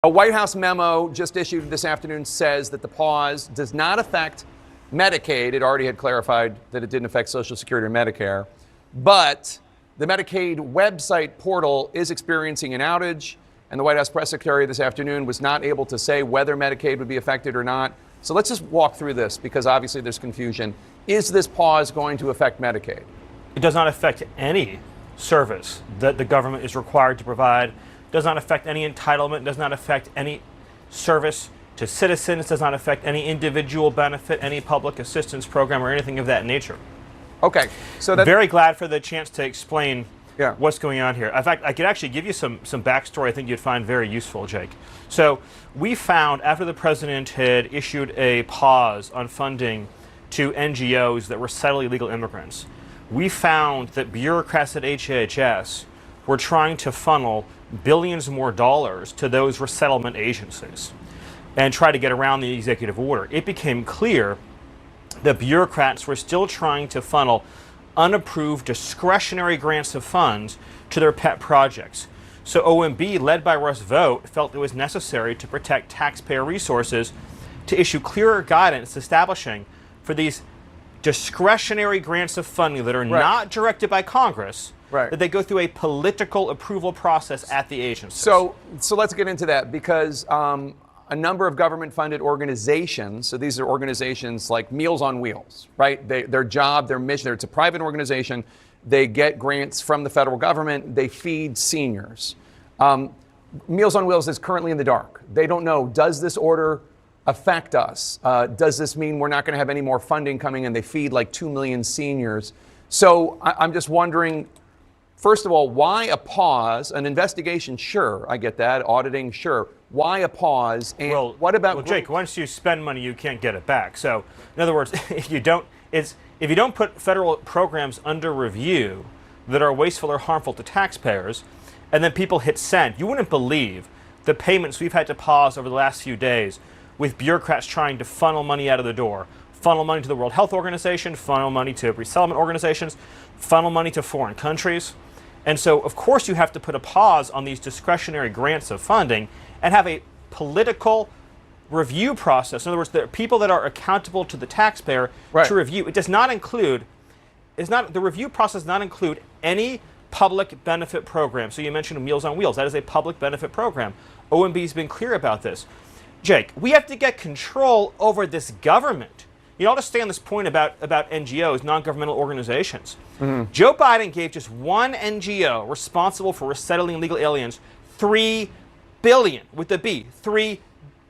A White House memo just issued this afternoon says that the pause does not affect Medicaid. It already had clarified that it didn't affect Social Security or Medicare. But the Medicaid website portal is experiencing an outage, and the White House press secretary this afternoon was not able to say whether Medicaid would be affected or not. So let's just walk through this because obviously there's confusion. Is this pause going to affect Medicaid? It does not affect any service that the government is required to provide. Does not affect any entitlement, does not affect any service to citizens, does not affect any individual benefit, any public assistance program or anything of that nature. Okay, so that's very glad for the chance to explain Yeah. what's going on here. In fact, I could actually give you some backstory I think you'd find very useful, Jake. So we found after the president had issued a pause on funding to NGOs that were resettle illegal immigrants, we found that bureaucrats at HHS were trying to funnel billions more dollars to those resettlement agencies and try to get around the executive order. It became clear that bureaucrats were still trying to funnel unapproved discretionary grants of funds to their pet projects. So OMB, led by Russ Vought, felt it was necessary to protect taxpayer resources to issue clearer guidance establishing for these discretionary grants of funding that are not directed by Congress, that they go through a political approval process at the agency. So let's get into that because a number of government-funded organizations, so these are organizations like Meals on Wheels, right? Their job, their mission, it's a private organization. They get grants from the federal government. They feed seniors. Meals on Wheels is currently in the dark. They don't know, does this order affect us? Does this mean we're not going to have any more funding coming in? They feed like 2 million seniors. So I'm just wondering, first of all, why a pause? An investigation, sure, I get that. Auditing, sure. Why a pause? And what about? Well, Jake, once you spend money, you can't get it back. So, in other words, if you don't put federal programs under review that are wasteful or harmful to taxpayers, and then people hit send, you wouldn't believe the payments we've had to pause over the last few days with bureaucrats trying to funnel money out of the door, funnel money to the World Health Organization, funnel money to resettlement organizations, funnel money to foreign countries. And so, of course, you have to put a pause on these discretionary grants of funding and have a political review process. In other words, there are people that are accountable to the taxpayer to review. It does not include, the review process does not include any public benefit program. So you mentioned Meals on Wheels. That is a public benefit program. OMB has been clear about this. Jake, we have to get control over this government. You know, I'll just stay on this point about NGOs, non-governmental organizations. Joe Biden gave just one NGO responsible for resettling illegal aliens $3 billion, with a B, $3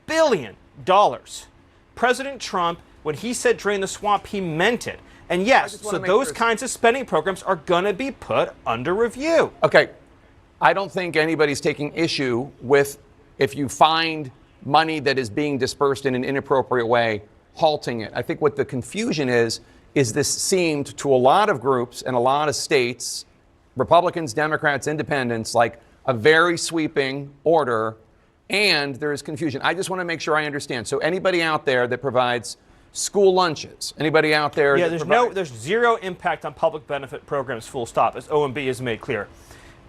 billion. President Trump, when he said drain the swamp, he meant it. And yes, so those kinds of spending programs are going to be put under review. Okay, I don't think anybody's taking issue with if you find money that is being dispersed in an inappropriate way, halting it. I think what the confusion is this seemed to a lot of groups and a lot of states, Republicans, Democrats, independents, like a very sweeping order, and there is confusion. I just want to make sure I understand. So anybody out there that provides school lunches, anybody out there there's zero impact on public benefit programs, full stop, as OMB has made clear.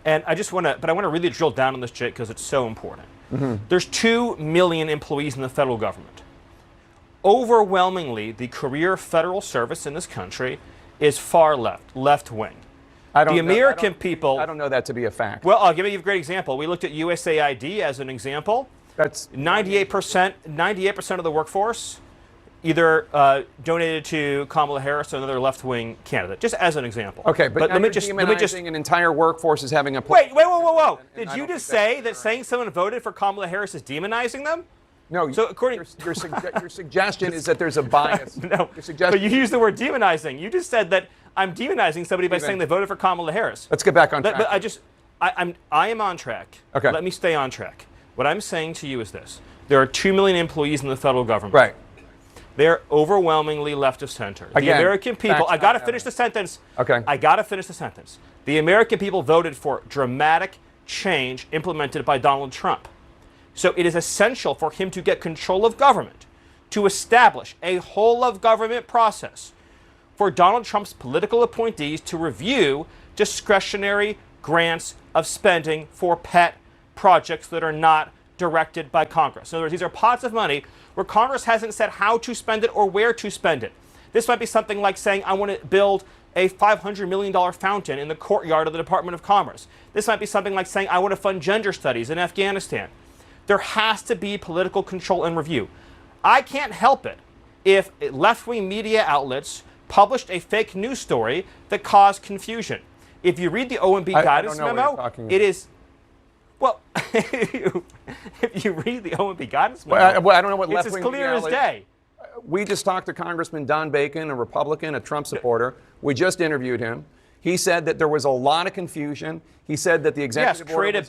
And I want to really drill down on this, Jake, because it's so important. There's 2 million employees in the federal government. Overwhelmingly, the career federal service in this country is far left wing. I don't know that to be a fact. Well, I'll give you a great example. We looked at USAID as an example. That's 98% of the workforce either donated to Kamala Harris or another left-wing candidate, just as an example. Okay, but let me just an entire workforce is having a whoa. Did you just say that saying someone voted for Kamala Harris is demonizing them? No, so according your suggestion is that there's a bias. No, but you used the word demonizing. You just said that I'm demonizing somebody by saying they voted for Kamala Harris. Let's get back on track. But I am on track. Okay. Let me stay on track. What I'm saying to you is this. There are 2 million employees in the federal government. Right. They're overwhelmingly left of center. The American people, I got to finish the sentence. Okay. I got to finish the sentence. The American people voted for dramatic change implemented by Donald Trump. So it is essential for him to get control of government, to establish a whole of government process for Donald Trump's political appointees to review discretionary grants of spending for pet projects that are not directed by Congress. In other words, these are pots of money where Congress hasn't said how to spend it or where to spend it. This might be something like saying, I want to build a $500 million fountain in the courtyard of the Department of Commerce. This might be something like saying, I want to fund gender studies in Afghanistan. There has to be political control and review. I can't help it if left-wing media outlets published a fake news story that caused confusion. If you read the OMB guidance memo, it is, well, if you read the OMB guidance memo, I don't know what left-wing it's as clear as day. We just talked to Congressman Don Bacon, a Republican, a Trump supporter. We just interviewed him. He said that there was a lot of confusion. He said that the executive order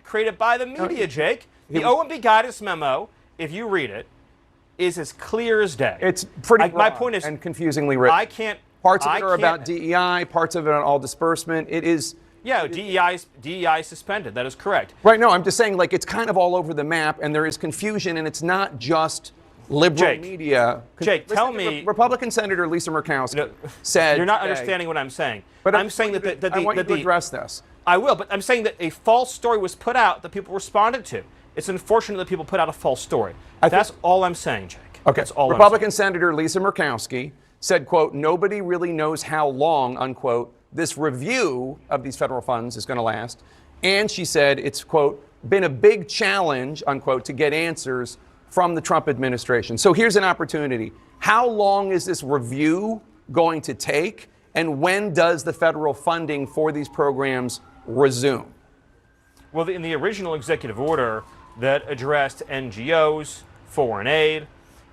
created by the media, Jake. The OMB guidance memo, if you read it, is as clear as day. It's pretty broad my point is, and confusingly written. Parts of it are about DEI, parts of it are all disbursement. It is. Yeah, DEI is suspended. That is correct. Right. No, I'm just saying, like, it's kind of all over the map, and there is confusion, and it's not just liberal media. Jake, tell me. Republican Senator Lisa Murkowski said. You're not understanding what I'm saying. But I'm saying that I want you to address this. I will, but I'm saying that a false story was put out that people responded to. It's unfortunate that people put out a false story. That's all I'm saying, Jake. Okay. That's all Republican Senator Lisa Murkowski said, quote, nobody really knows how long, unquote, this review of these federal funds is going to last. And she said it's, quote, been a big challenge, unquote, to get answers from the Trump administration. So here's an opportunity. How long is this review going to take? And when does the federal funding for these programs resume? Well, in the original executive order that addressed NGOs, foreign aid,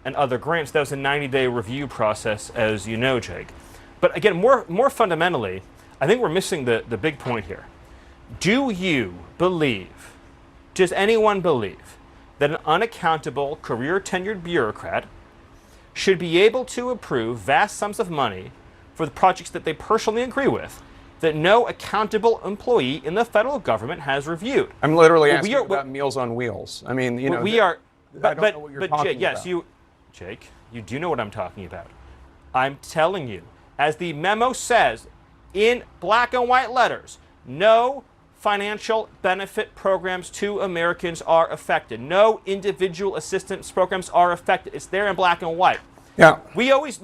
and other grants, that was a 90-day review process, as you know, Jake. But again, more fundamentally, I think we're missing the big point here. Do you believe, does anyone believe, that an unaccountable, career-tenured bureaucrat should be able to approve vast sums of money for the projects that they personally agree with that no accountable employee in the federal government has reviewed? I'm literally asking about Meals on Wheels. I mean, you know, we are. I don't know what you're talking Jake, yes, about. Jake, you do know what I'm talking about. I'm telling you, as the memo says in black and white letters, no financial benefit programs to Americans are affected. No individual assistance programs are affected. It's there in black and white. Yeah. We always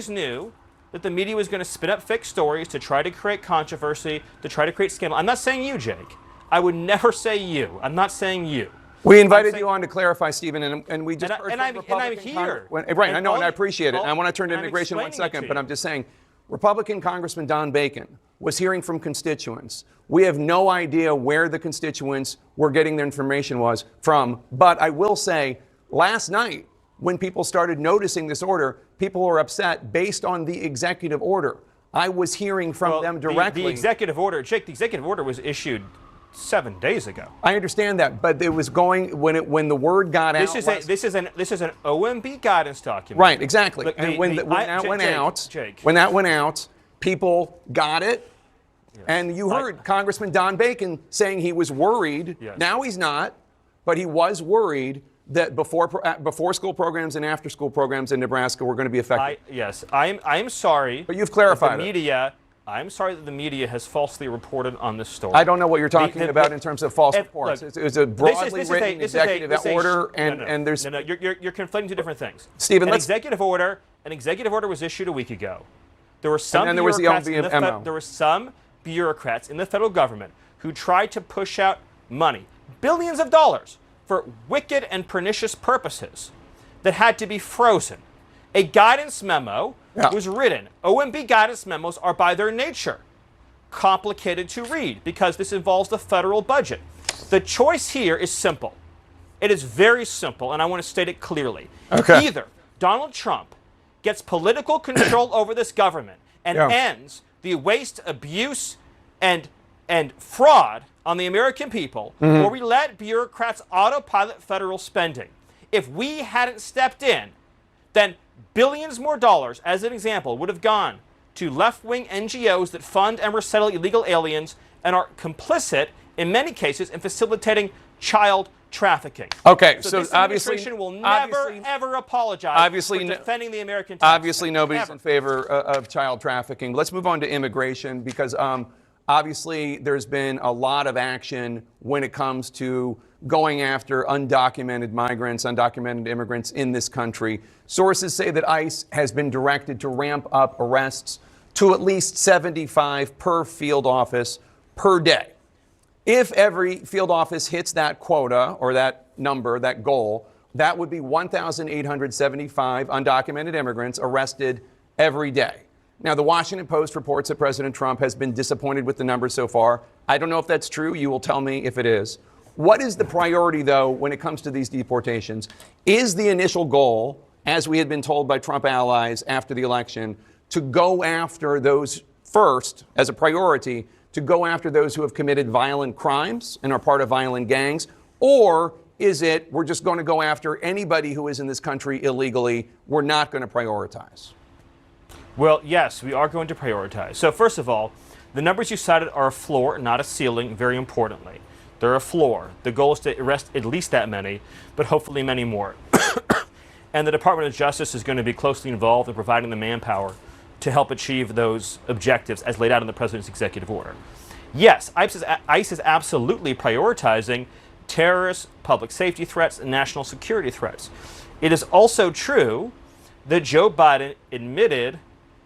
knew that the media was going to spin up fake stories to try to create controversy, to try to create scandal. I'm not saying you, Jake. I would never say you. I'm not saying you. We invited you on to clarify, Stephen, and we just heard and I'm here. Right, I know, and I appreciate it. And I want to turn to immigration in 1 second, but I'm just saying, Republican Congressman Don Bacon was hearing from constituents. We have no idea where the constituents were getting their information from. But I will say, last night, when people started noticing this order, people were upset based on the executive order. I was hearing from them directly. The executive order, Jake, the executive order was issued 7 days ago. I understand that, but it was going when the word got out. This is an OMB guidance document. Right, exactly. And when that went out, people got it. Yes. And you heard Congressman Don Bacon saying he was worried. Yes. Now he's not, but he was worried that before school programs and after school programs in Nebraska were going to be affected. I am sorry. But you've clarified I'm sorry that the media has falsely reported on this story. I don't know what you're talking about in terms of false reports. Look, it's a broadly written executive order, and there's... No, you're conflating two different things. Stephen, an executive order was issued a week ago. There were some there was some bureaucrats in the federal government who tried to push out money, billions of dollars, for wicked and pernicious purposes that had to be frozen. A guidance memo was written. OMB guidance memos are by their nature complicated to read because this involves the federal budget. The choice here is simple. It is very simple, and I want to state it clearly. Okay. Either Donald Trump gets political control over this government and ends the waste, abuse, and fraud on the American people, or we let bureaucrats autopilot federal spending. If we hadn't stepped in, then billions more dollars, as an example, would have gone to left-wing NGOs that fund and resettle illegal aliens and are complicit, in many cases, in facilitating child trafficking. Okay, so this administration will never, ever apologize for defending the American taxpayer. Obviously, nobody's in favor of child trafficking. Let's move on to immigration because Obviously, there's been a lot of action when it comes to going after undocumented migrants, undocumented immigrants in this country. Sources say that ICE has been directed to ramp up arrests to at least 75 per field office per day. If every field office hits that quota or that number, that goal, that would be 1,875 undocumented immigrants arrested every day. Now, the Washington Post reports that President Trump has been disappointed with the numbers so far. I don't know if that's true. You will tell me if it is. What is the priority, though, when it comes to these deportations? Is the initial goal, as we had been told by Trump allies after the election, to go after those first, as a priority, to go after those who have committed violent crimes and are part of violent gangs? Or is it we're just going to go after anybody who is in this country illegally? We're not going to prioritize. Well, yes, we are going to prioritize. So first of all, the numbers you cited are a floor, not a ceiling, very importantly. They're a floor. The goal is to arrest at least that many, but hopefully many more. And the Department of Justice is going to be closely involved in providing the manpower to help achieve those objectives as laid out in the President's executive order. Yes, ICE is absolutely prioritizing terrorist, public safety threats, and national security threats. It is also true that Joe Biden admitted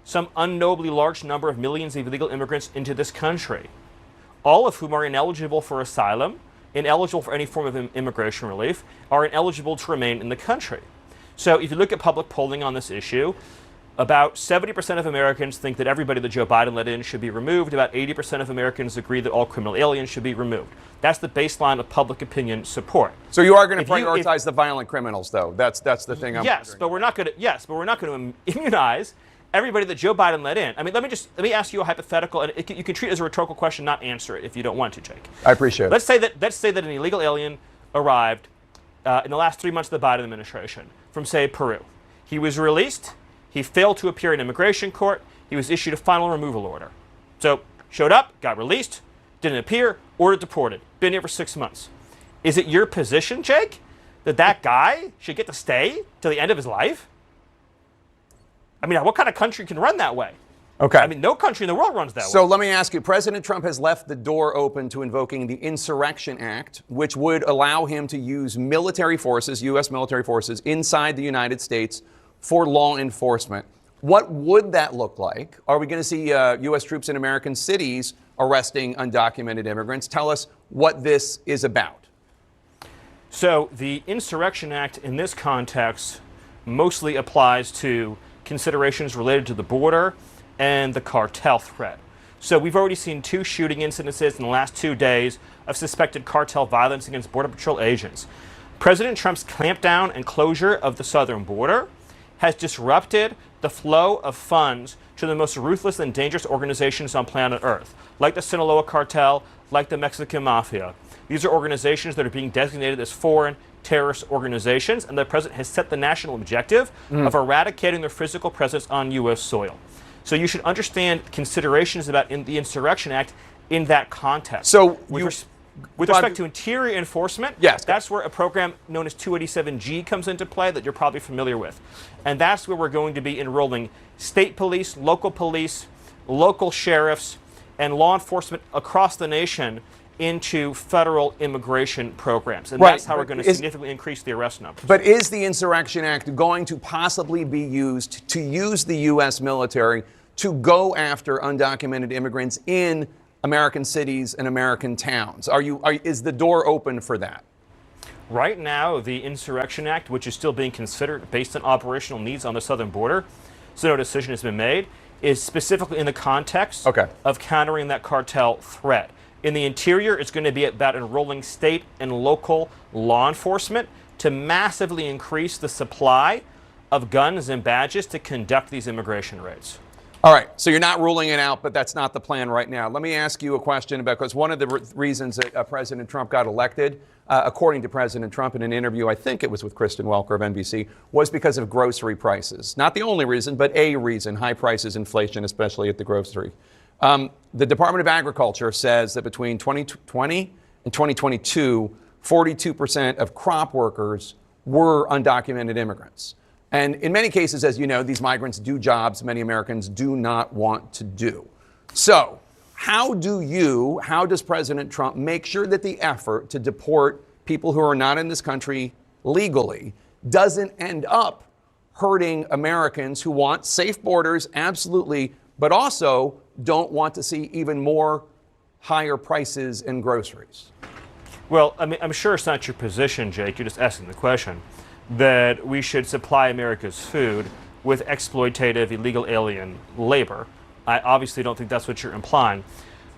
some unknowably large number of millions of illegal immigrants into this country, all of whom are ineligible for asylum, ineligible for any form of immigration relief, are ineligible to remain in the country. So if you look at public polling on this issue, about 70% of Americans think that everybody that Joe Biden let in should be removed. About 80% of Americans agree that all criminal aliens should be removed. That's the baseline of public opinion support. So you are going to prioritize the violent criminals, though. That's the thing I'm Yes, but we're not going to immunize everybody that Joe Biden let in. I mean, let me ask you a hypothetical, and you can treat it as a rhetorical question, not answer it if you don't want to, Jake. I appreciate it. Let's say that an illegal alien arrived in the last 3 months of the Biden administration from, say, Peru. He was released. He failed to appear in immigration court. He was issued a final removal order. So, showed up, got released, didn't appear, ordered deported. Been here for 6 months. Is it your position, Jake, that guy should get to stay till the end of his life? I mean, what kind of country can run that way? Okay. I mean, no country in the world runs that way. So let me ask you, President Trump has left the door open to invoking the Insurrection Act, which would allow him to use military forces, U.S. military forces, inside the United States for law enforcement. What would that look like? Are we going to see U.S. troops in American cities arresting undocumented immigrants? Tell us what this is about. So the Insurrection Act in this context mostly applies to considerations related to the border and the cartel threat. So we've already seen 2 shooting incidences in the last 2 days of suspected cartel violence against Border Patrol agents. President Trump's clampdown and closure of the southern border has disrupted the flow of funds to the most ruthless and dangerous organizations on planet Earth, like the Sinaloa cartel, like the Mexican mafia. These are organizations that are being designated as foreign terrorist organizations, and the president has set the national objective of eradicating their physical presence on U.S. soil. So you should understand considerations about the Insurrection Act in that context. So with respect to interior enforcement, yes, that's where a program known as 287G comes into play that you're probably familiar with. And that's where we're going to be enrolling state police, local sheriffs, and law enforcement across the nation into federal immigration programs. And that's how we're going to significantly increase the arrest numbers. But is the Insurrection Act going to possibly be used to use the U.S. military to go after undocumented immigrants in American cities and American towns? Is the door open for that? Right now, the Insurrection Act, which is still being considered based on operational needs on the southern border, so no decision has been made, is specifically in the context of countering that cartel threat. In the interior, it's going to be about enrolling state and local law enforcement to massively increase the supply of guns and badges to conduct these immigration raids. All right, so you're not ruling it out, but that's not the plan right now. Let me ask you a question because one of the reasons that President Trump got elected, according to President Trump in an interview, I think it was with Kristen Welker of NBC, was because of grocery prices. Not the only reason, but a reason, high prices, inflation, especially at the grocery. The Department of Agriculture says that between 2020 and 2022, 42% of crop workers were undocumented immigrants. And in many cases, as you know, these migrants do jobs many Americans do not want to do. So how does President Trump make sure that the effort to deport people who are not in this country legally doesn't end up hurting Americans who want safe borders, absolutely, but also don't want to see even more higher prices in groceries? Well, I mean, I'm sure it's not your position, Jake, you're just asking the question, that we should supply America's food with exploitative illegal alien labor. I obviously don't think that's what you're implying.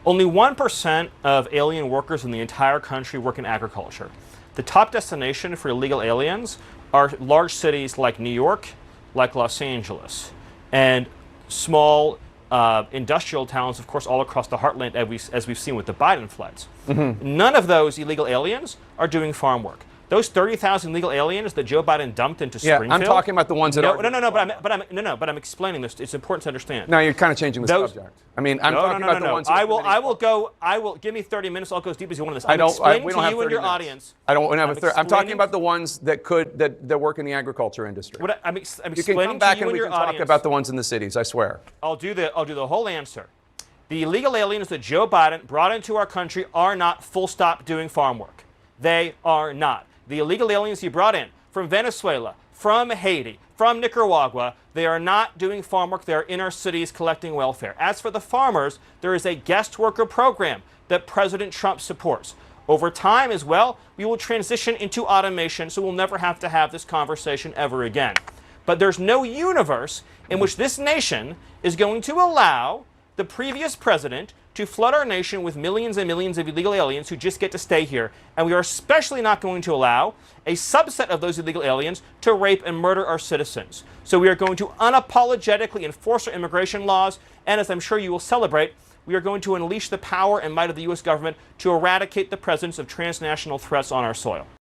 Only 1% of alien workers in the entire country work in agriculture. The top destination for illegal aliens are large cities like New York, like Los Angeles, and small industrial towns, of course, all across the heartland, as we've seen with the Biden floods. None of those illegal aliens are doing farm work. Those 30,000 illegal aliens that Joe Biden dumped into Springfield. I'm talking about the ones that are. But I'm explaining this. It's important to understand. No, you're kind of changing the subject. I mean, I'm talking about the ones. I will give me 30 minutes. I'll go as deep as you want on this. We don't have 30 and your minutes. Audience. I don't have a 30. I'm talking about the ones that work in the agriculture industry. I'm you explaining can come back to you and we your can audience. talk about the ones in the cities. I swear. I'll do the whole answer. The illegal aliens that Joe Biden brought into our country are not full stop doing farm work. They are not. The illegal aliens he brought in from Venezuela, from Haiti, from Nicaragua, they are not doing farm work. They are in our cities collecting welfare. As for the farmers, there is a guest worker program that President Trump supports. Over time as well, we will transition into automation, so we'll never have to have this conversation ever again. But there's no universe in which this nation is going to allow the previous president to flood our nation with millions and millions of illegal aliens who just get to stay here. And we are especially not going to allow a subset of those illegal aliens to rape and murder our citizens. So we are going to unapologetically enforce our immigration laws, and as I'm sure you will celebrate, we are going to unleash the power and might of the U.S. government to eradicate the presence of transnational threats on our soil.